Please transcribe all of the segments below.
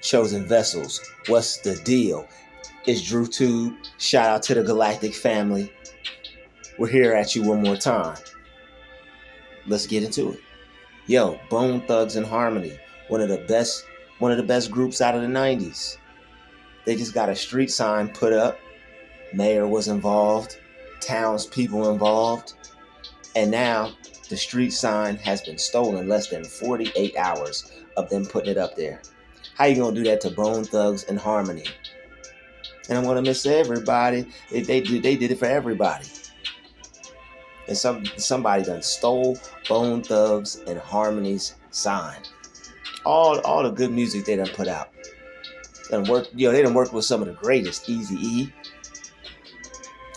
Chosen Vessels, what's the deal? It's Drew Tube. Shout out to the Galactic family. We're here at you one more time. Let's get into it. Yo, Bone Thugs and Harmony, one of the best groups out of the 90s. They just got a street sign put up. Mayor was involved, townspeople involved, and now the street sign has been stolen less than 48 hours of them putting it up there. How you gonna do that to Bone Thugs and Harmony? And I'm gonna miss everybody. They did it for everybody. And somebody done stole Bone Thugs and Harmony's sign. All the good music they done put out. They done worked with some of the greatest. Eazy-E.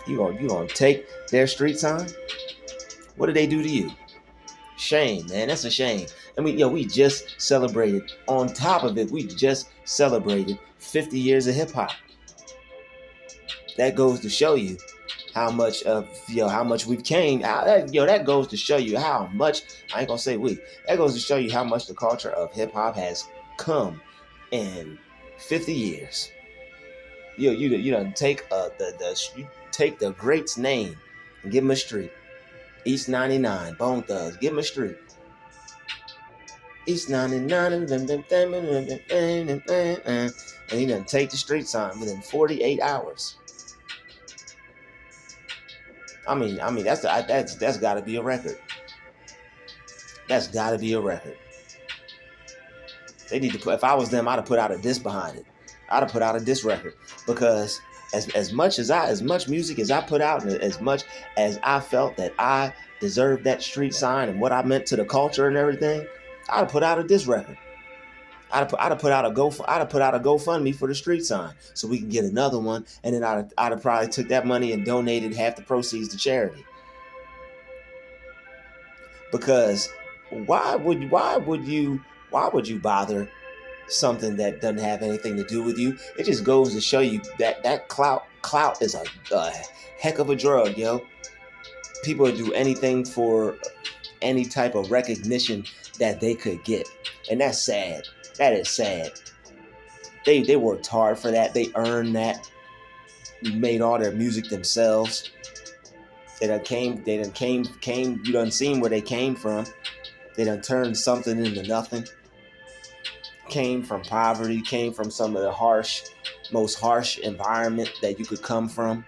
You gonna take their street sign? What did they do to you? Shame, man. That's a shame. I mean, we just celebrated. On top of it, we just celebrated 50 years of hip hop. That goes to show you how much we've came. That goes to show you how much. I ain't gonna say we. That goes to show you how much the culture of hip hop has come in 50 years. You done take you take the great's name and give him a street. East 99, Bone Thugs, give him a street. East 99, and he done take the street sign within 48 hours. I mean, that's got to be a record. That's got to be a record. They need to put. If I was them, I'd have put out a diss behind it. I'd have put out a diss record, because as much music as I put out, and as much as I felt that I deserved that street sign and what I meant to the culture and everything, I'd have put out a diss record. I'd have put out a GoFundMe for the street sign so we can get another one, and then I'd have probably took that money and donated half the proceeds to charity. Because why would you bother something that doesn't have anything to do with you? It just goes to show you that clout is a heck of a drug, yo. People would do anything for any type of recognition that they could get, and that's sad. That is sad. They worked hard for that. They earned that. Made all their music themselves. They done came. You done seen where they came from. They done turned something into nothing. Came from poverty. Came from some of the most harsh environment that you could come from.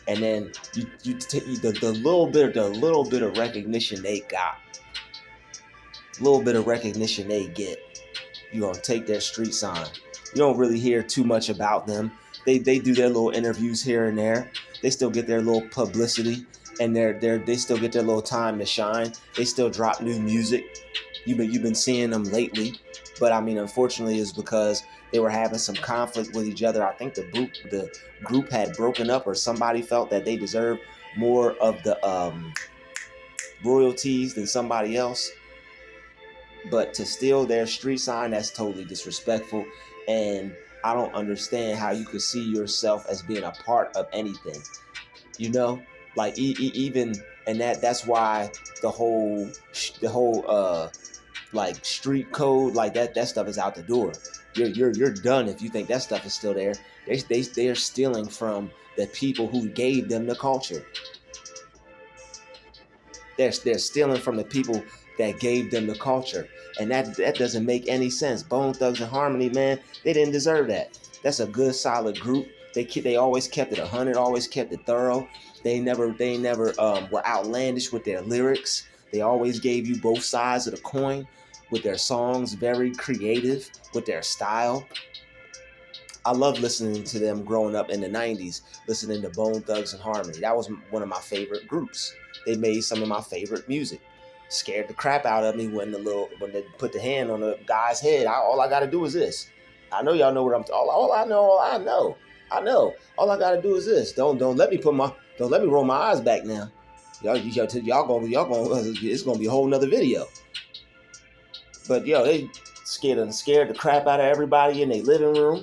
And then you take the little bit of recognition they got, little bit of recognition they get, you're gonna take their street sign. You don't really hear too much about them. They do their little interviews here and there. They still get their little publicity, and they still get their little time to shine. They still drop new music. You've been seeing them lately, but I mean, unfortunately, it's because they were having some conflict with each other. I think the group had broken up, or somebody felt that they deserved more of the royalties than somebody else. But to steal their street sign, that's totally disrespectful. And I don't understand how you could see yourself as being a part of anything. Like even, and that's why the whole like street code, like that stuff is out the door. You're done if you think that stuff is still there. They're stealing from the people who gave them the culture. They're stealing from the people that gave them the culture, and that doesn't make any sense. Bone Thugs and Harmony, man, they didn't deserve that. That's a good, solid group. They always kept it 100, always kept it thorough. They never were outlandish with their lyrics. They always gave you both sides of the coin with their songs, very creative with their style. I love listening to them growing up in the 90s, listening to Bone Thugs and Harmony. That was one of my favorite groups. They made some of my favorite music. Scared the crap out of me when they put the hand on the guy's head. All I got to do is this. I know y'all know what I'm talking. All I know. All I got to do is this. Don't let me roll my eyes back now. Y'all gonna it's gonna be a whole nother video. But they scared the crap out of everybody in their living room.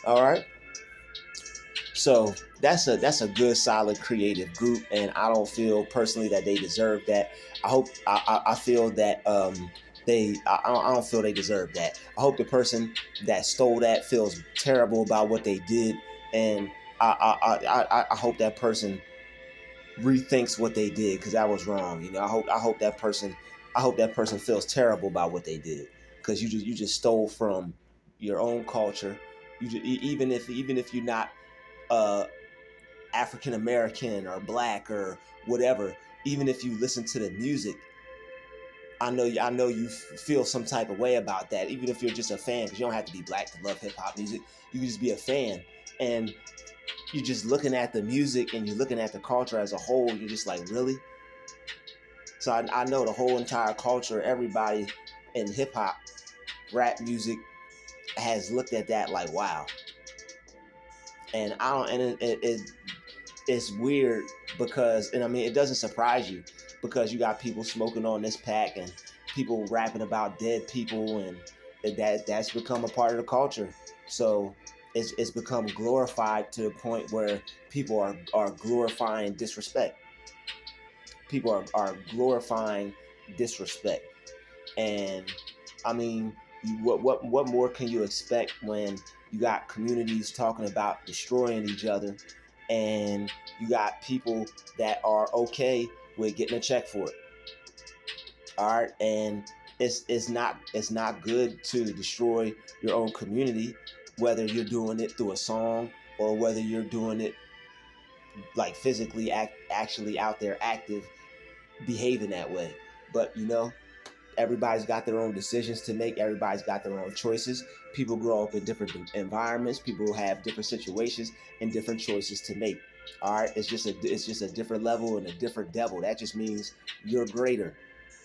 All right. So that's a good, solid, creative group, and I don't feel personally that they deserve that. I feel that I don't feel they deserve that. I hope the person that stole that feels terrible about what they did, and I hope that person rethinks what they did because that was wrong. I hope that person feels terrible about what they did because you just stole from your own culture. Even if you're not uh, African American or black or whatever, even if you listen to the music, I know you feel some type of way about that. Even if you're just a fan, because you don't have to be black to love hip hop music. You can just be a fan, and you're just looking at the music and you're looking at the culture as a whole. You're just like, really? So I know the whole entire culture, everybody in hip hop, rap music has looked at that like, wow. And I don't, and it's weird because, and I mean, it doesn't surprise you because you got people smoking on this pack and people rapping about dead people, and that's become a part of the culture. So it's become glorified to the point where people are glorifying disrespect. People are glorifying disrespect. And I mean, what more can you expect when you got communities talking about destroying each other, and you got people that are okay with getting a check for it? All right, and it's not good to destroy your own community, whether you're doing it through a song or whether you're doing it like physically actually out there active behaving that way. But everybody's got their own decisions to make. Everybody's got their own choices. People grow up in different environments. People have different situations and different choices to make. All right, it's just a different level and a different devil. That just means you're greater.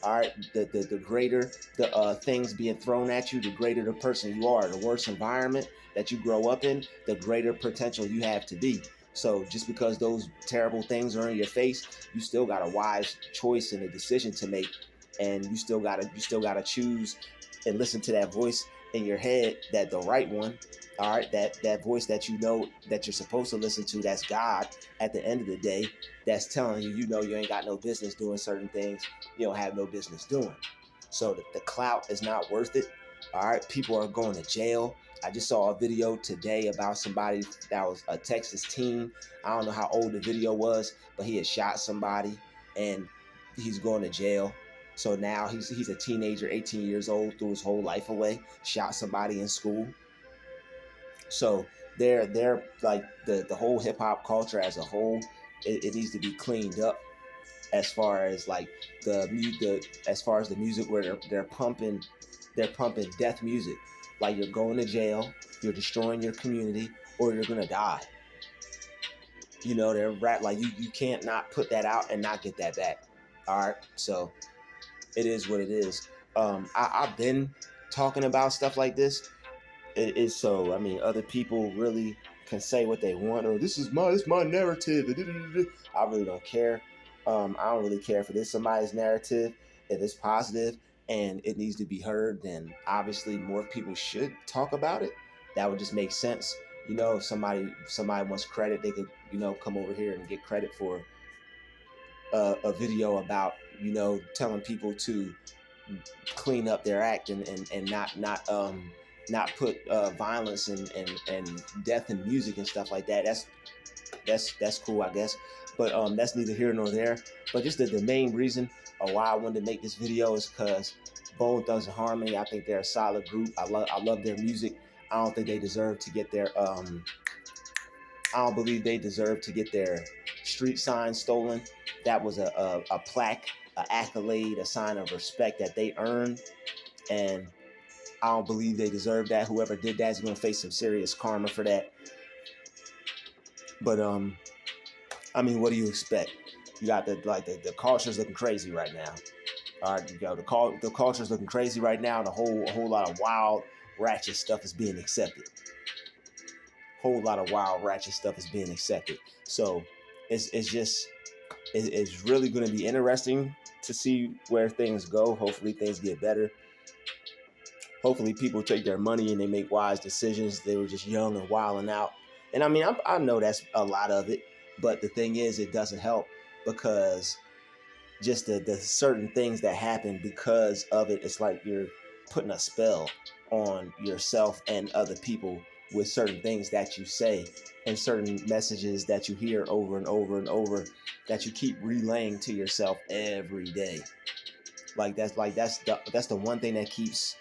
All right, the greater the things being thrown at you, the greater the person you are. The worse environment that you grow up in, the greater potential you have to be. So just because those terrible things are in your face, you still got a wise choice and a decision to make, and you still gotta choose and listen to that voice in your head, that the right one. All right, that voice that you know that you're supposed to listen to, that's God at the end of the day, that's telling you, you ain't got no business doing certain things you don't have no business doing. So the clout is not worth it. All right, people are going to jail. I just saw a video today about somebody that was a Texas teen. I don't know how old the video was, but he had shot somebody and he's going to jail. So now he's a teenager, 18 years old, threw his whole life away, shot somebody in school. So they're like the whole hip hop culture as a whole, it needs to be cleaned up as far as like as far as the music where they're pumping death music. Like, you're going to jail, you're destroying your community, or you're gonna die. They're rap like you can't not put that out and not get that back. All right, so it is what it is. I've been talking about stuff like this. It is so. I mean, other people really can say what they want, or this is my narrative. I really don't care. I don't really care if it is somebody's narrative. If it's positive and it needs to be heard, then obviously more people should talk about it. That would just make sense. If somebody wants credit, they could come over here and get credit for a video about telling people to clean up their act and not put violence and death in music and stuff like that. That's cool, I guess. But that's neither here nor there. But just the main reason why I wanted to make this video is because Bone Thugs and Harmony, I think they're a solid group. I love their music. I don't think they deserve to get their I don't believe they deserve to get their street sign stolen. That was a plaque, an accolade, a sign of respect that they earned, and I don't believe they deserve that. Whoever did that is going to face some serious karma for that. But I mean, what do you expect? You got the culture's looking crazy right now. All right, the culture's looking crazy right now, and a whole lot of wild, ratchet stuff is being accepted. Whole lot of wild, ratchet stuff is being accepted. So it's really going to be interesting to see where things go. Hopefully, things get better. Hopefully people take their money and they make wise decisions. They were just young and wilding out. And I mean, I know that's a lot of it, but the thing is, it doesn't help because just the certain things that happen because of it. It's like you're putting a spell on yourself and other people with certain things that you say and certain messages that you hear over and over and over that you keep relaying to yourself every day. That's the one thing that keeps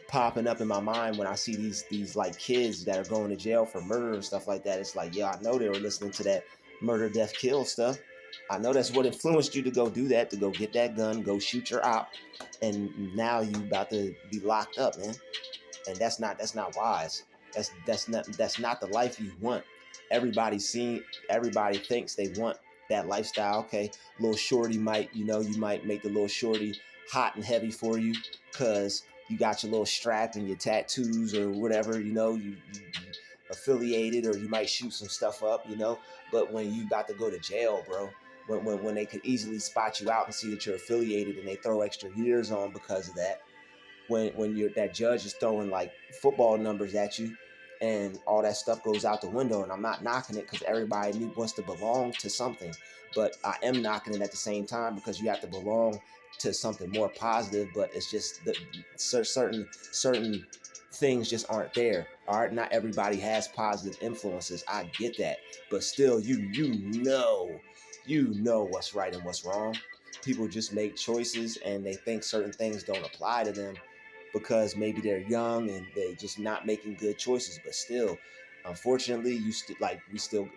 popping up in my mind when I see these like kids that are going to jail for murder and stuff like that. It's like, yeah, I know they were listening to that murder, death, kill stuff. I know that's what influenced you to go do that, to go get that gun, go shoot your op, and now you about to be locked up, man. And that's not wise. That's not the life you want. Everybody thinks they want that lifestyle. Okay, little shorty might, you might make the little shorty hot and heavy for you because you got your little strap and your tattoos or whatever, you affiliated, or you might shoot some stuff up, but when you about to go to jail, bro, when they could easily spot you out and see that you're affiliated, and they throw extra years on because of that, when you're that judge is throwing like football numbers at you, and all that stuff goes out the window. And I'm not knocking it because everybody wants to belong to something, but I am knocking it at the same time because you have to belong to something more positive. But it's just the certain things just aren't there. All right, not everybody has positive influences. I get that, but still, you know what's right and what's wrong. People just make choices and they think certain things don't apply to them because maybe they're young and they just not making good choices. But still, unfortunately,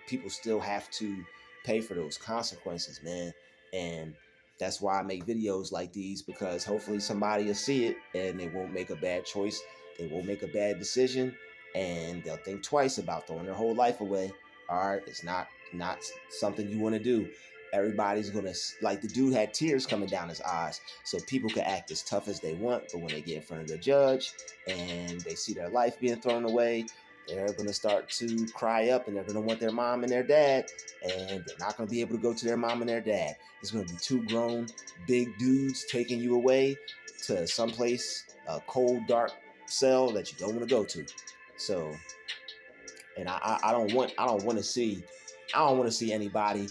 people still have to pay for those consequences, man. And that's why I make videos like these, because hopefully somebody will see it and they won't make a bad choice, they won't make a bad decision, and they'll think twice about throwing their whole life away. All right, it's not something you want to do. Everybody's gonna, like, the dude had tears coming down his eyes. So people can act as tough as they want, but when they get in front of the judge and they see their life being thrown away, they're gonna start to cry up, and they're gonna want their mom and their dad, and they're not gonna be able to go to their mom and their dad. It's gonna be two grown big dudes taking you away to someplace, a cold, dark cell that you don't want to go to. So, and I don't want to see anybody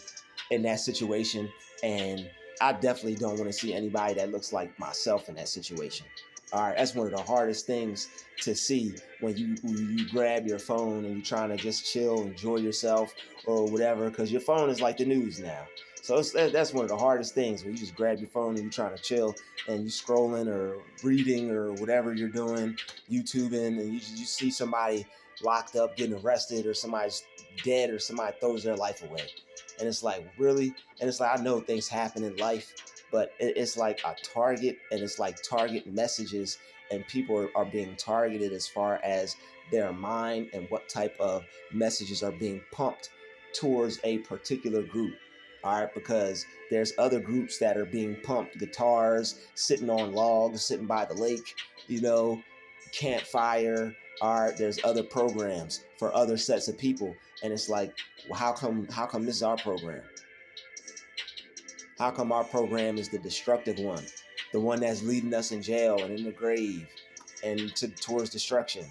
in that situation, and I definitely don't want to see anybody that looks like myself in that situation. All right, that's one of the hardest things to see when you grab your phone and you're trying to just chill, enjoy yourself or whatever, because your phone is like the news now. So that's one of the hardest things, when you just grab your phone and you're trying to chill and you scrolling or reading or whatever you're doing, YouTubing, and you see somebody locked up, getting arrested, or somebody's dead, or somebody throws their life away. And it's like, really? And it's like, I know things happen in life, but it's like a target, and it's like target messages, and people are being targeted as far as their mind and what type of messages are being pumped towards a particular group. All right, because there's other groups that are being pumped guitars, sitting on logs, sitting by the lake, campfire. All right, there's other programs for other sets of people, and it's like, well, how come this is our program? How come our program is the destructive one, the one that's leading us in jail and in the grave and towards destruction?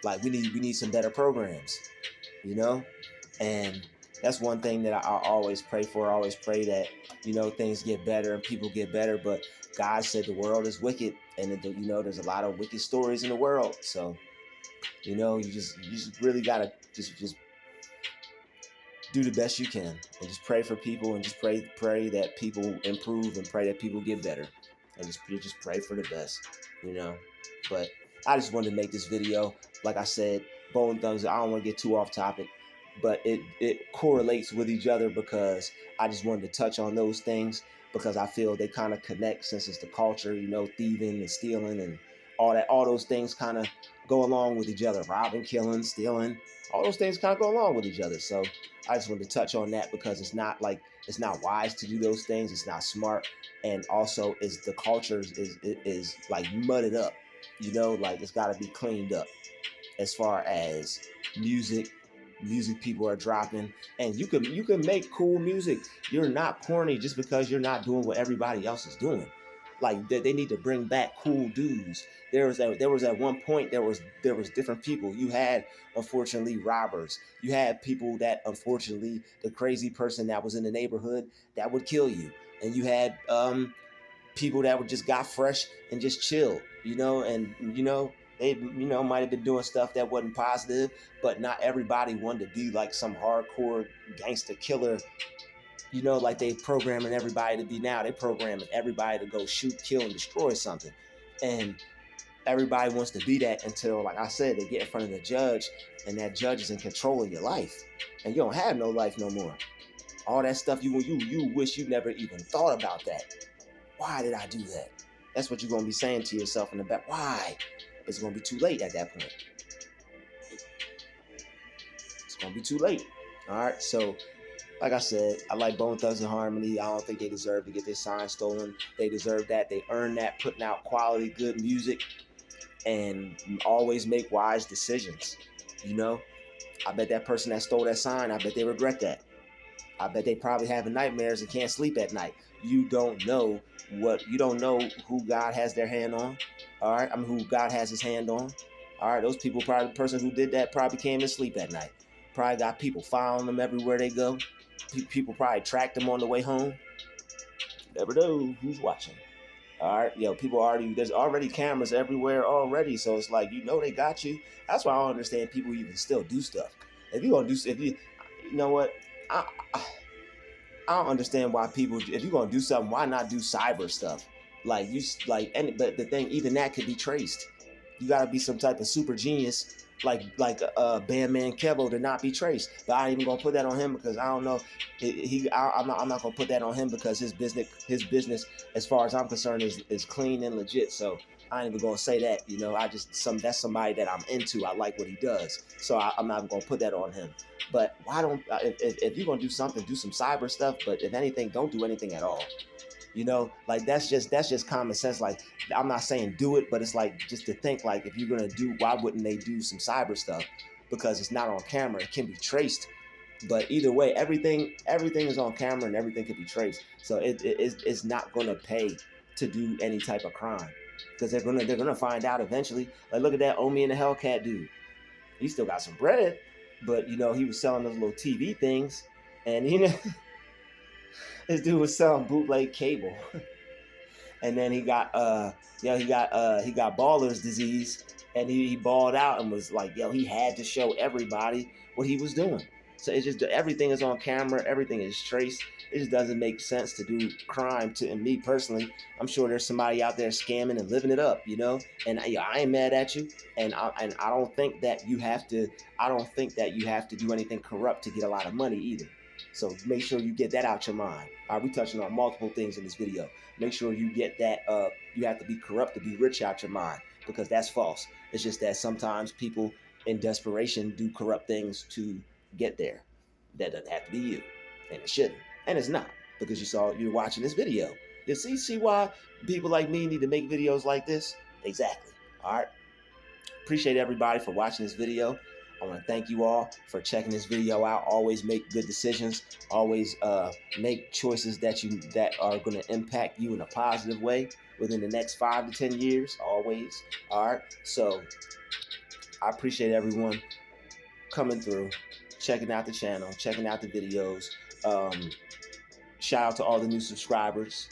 Like, we need some better programs, you know. And that's one thing that I always pray for. I always pray that things get better and people get better. But God said the world is wicked, and there's a lot of wicked stories in the world. So you just really gotta just do the best you can, and just pray for people, and just pray that people improve, and pray that people get better, and just pray for the best, you know. But I just wanted to make this video. Like I said, bone thugs, I don't want to get too off topic, but it correlates with each other, because I just wanted to touch on those things, because I feel they kind of connect, since it's the culture, thieving and stealing and all those things kind of go along with each other. Robbing, killing, stealing, all those things kind of go along with each other. So I just wanted to touch on that, because it's not wise to do those things. It's not smart, and also is the culture is like mudded up. Like, it's got to be cleaned up as far as music. Music people are dropping, and you can make cool music. You're not corny just because you're not doing what everybody else is doing. Like they need to bring back cool dudes. There was at one point there was different people. You had, unfortunately, robbers. You had people that, unfortunately, the crazy person that was in the neighborhood that would kill you, and you had people that would just got fresh and just chill, and they might have been doing stuff that wasn't positive, but not everybody wanted to be like some hardcore gangster killer. Like they programming everybody to be now. They programming everybody to go shoot, kill, and destroy something. And everybody wants to be that until, like I said, they get in front of the judge, and that judge is in control of your life. And you don't have no life no more. All that stuff you wish you never even thought about that. Why did I do that? That's what you're going to be saying to yourself in the back. Why? It's going to be too late at that point. It's going to be too late. All right, so like I said, I like Bone Thugs and Harmony. I don't think they deserve to get their sign stolen. They deserve that. They earn that, putting out quality, good music, and always make wise decisions. I bet that person that stole that sign, I bet they regret that. I bet they probably having nightmares and can't sleep at night. You don't know who God has their hand on. All right, who God has his hand on. All right, those people, probably the person who did that probably can't even sleep at night. Probably got people following them everywhere they go. People probably tracked them on the way home. Never know who's watching. All right, there's already cameras everywhere already, so it's like they got you. That's why I don't understand people even still do stuff. If you know what, I don't understand why people, if you're gonna do something, why not do cyber stuff? But the thing, even that could be traced. You gotta be some type of super genius, like Bandman Kevo, to not be traced. But I ain't even gonna put that on him because I don't know. I'm not gonna put that on him because his business, as far as I'm concerned, is clean and legit. So I ain't even gonna say that. That's somebody that I'm into. I like what he does. So I'm not gonna put that on him. But why don't if you're gonna do something, do some cyber stuff. But if anything, don't do anything at all. Like that's just common sense. Like, I'm not saying do it, but it's like just to think, like, if you're gonna do, why wouldn't they do some cyber stuff? Because it's not on camera, it can be traced. But either way, everything is on camera and everything can be traced. So it's not gonna pay to do any type of crime because they're gonna find out eventually. Like, look at that Omi and the Hellcat dude. He still got some bread, but he was selling those little TV things, and this dude was selling bootleg cable. And then he got baller's disease, and he balled out and was like, he had to show everybody what he was doing. So it's just, everything is on camera, everything is traced. It just doesn't make sense to do crime. And me personally, I'm sure there's somebody out there scamming and living it up, And I ain't mad at you, and I don't think that you have to. I don't think that you have to do anything corrupt to get a lot of money either. So make sure you get that out your mind. All right, we touching on multiple things in this video. Make sure you get that. You have to be corrupt to be rich out your mind, because that's false. It's just that sometimes people in desperation do corrupt things to get there. That doesn't have to be you, and it shouldn't, and it's not, because you're watching this video. You see why people like me need to make videos like this? Exactly. All right. Appreciate everybody for watching this video. I want to thank you all for checking this video out. Always make good decisions. Always make choices that are going to impact you in a positive way within the next 5 to 10 years. Always. All right. So I appreciate everyone coming through, checking out the channel, checking out the videos. Shout out to all the new subscribers.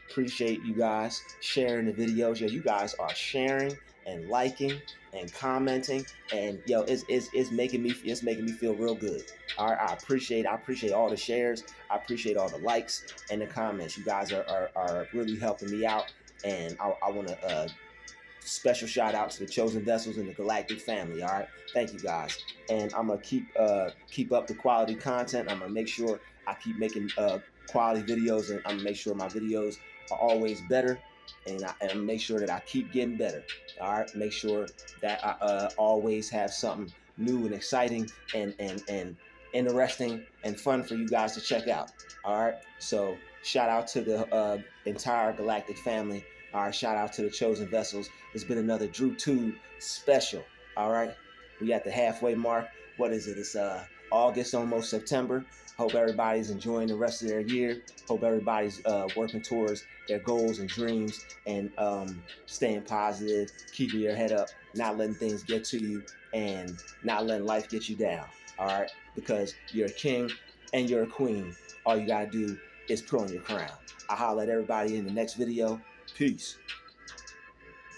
Appreciate you guys sharing the videos. You guys are sharing and liking and commenting, and it's making me feel real good. All right, I appreciate all the shares. I appreciate all the likes and the comments. You guys are really helping me out, and I want to special shout out to the Chosen Vessels and the Galactic family. All right, thank you guys, and I'm gonna keep up the quality content. I'm gonna make sure I keep making quality videos, and I'm gonna make sure my videos are always better, and I make sure that I keep getting better. All right, make sure that I always have something new and exciting and interesting and fun for you guys to check out. All right, so shout out to the entire Galactic family. All right, shout out to the Chosen Vessels. It's been another Drew Tube special. All right, we at the halfway mark. What is it? It's August, almost September. Hope everybody's enjoying the rest of their year. Hope everybody's working towards their goals and dreams, and staying positive, keeping your head up, not letting things get to you, and not letting life get you down. All right, because you're a king and you're a queen. All you gotta do is put on your crown. I'll holler at everybody in the next video. Peace.